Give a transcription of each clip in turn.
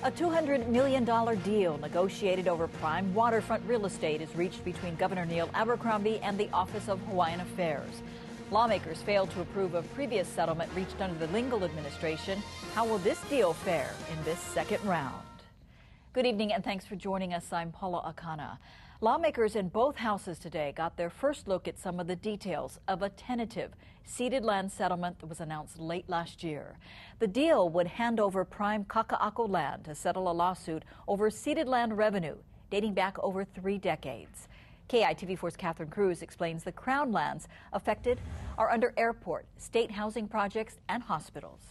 A $200 million deal negotiated over prime waterfront real estate is reached between Governor Neil Abercrombie and the Office of Hawaiian Affairs. Lawmakers failed to approve a previous settlement reached under the Lingle administration. How will this deal fare in this second round? Good evening and thanks for joining us. I'm Paula Akana. Lawmakers in both houses today got their first look at some of the details of a tentative ceded land settlement that was announced late last year. The deal would hand over prime Kaka'ako land to settle a lawsuit over ceded land revenue dating back over 3 decades. KITV4's Catherine Cruz explains the Crown lands affected are under airport, state housing projects, and hospitals.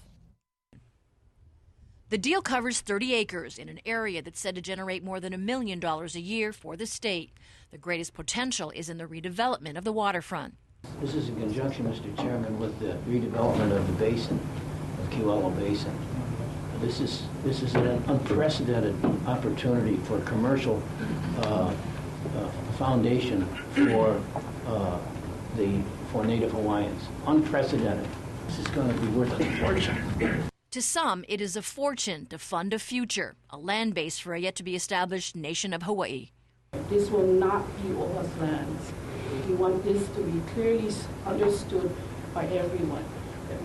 The deal covers 30 acres in an area that's said to generate more than $1 million a year for the state. The greatest potential is in the redevelopment of the waterfront. This is in conjunction, Mr. Chairman, with the redevelopment of the basin, of Kewalo Basin. This is an unprecedented opportunity for a commercial foundation for Native Hawaiians. Unprecedented. This is going to be worth a fortune. To some, it is a fortune to fund a future, a land base for a yet-to-be-established nation of Hawaii. This will not be OHA's lands. We want this to be clearly understood by everyone. That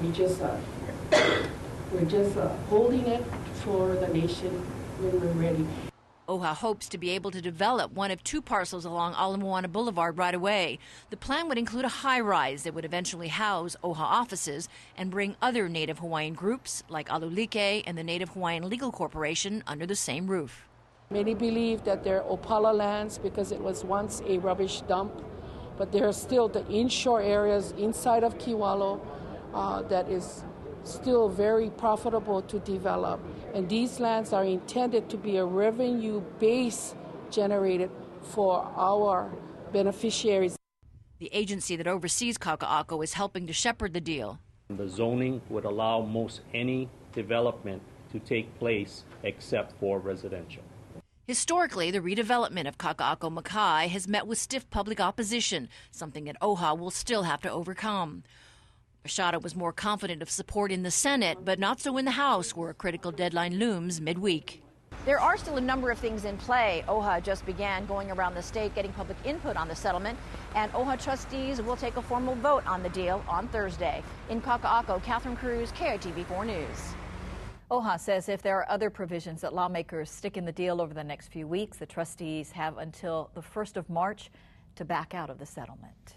we're just holding it for the nation when we're ready. OHA hopes to be able to develop one of 2 parcels along Ala Moana Boulevard right away. The plan would include a high-rise that would eventually house OHA offices and bring other Native Hawaiian groups like Alulike and the Native Hawaiian Legal Corporation under the same roof. Many believe that they're Opala lands because it was once a rubbish dump, but there are still the inshore areas inside of Kewalo that is still very profitable to develop. And these lands are intended to be a revenue base generated for our beneficiaries. The agency that oversees Kaka'ako is helping to shepherd the deal. The zoning would allow most any development to take place except for residential. Historically, the redevelopment of Kaka'ako Makai has met with stiff public opposition, something that OHA will still have to overcome. Machado was more confident of support in the Senate, but not so in the House, where a critical deadline looms midweek. There are still a number of things in play. OHA just began going around the state getting public input on the settlement, and OHA trustees will take a formal vote on the deal on Thursday. In Kaka'ako, Catherine Cruz, KITV4 News. OHA says if there are other provisions that lawmakers stick in the deal over the next few weeks, the trustees have until the 1st of March to back out of the settlement.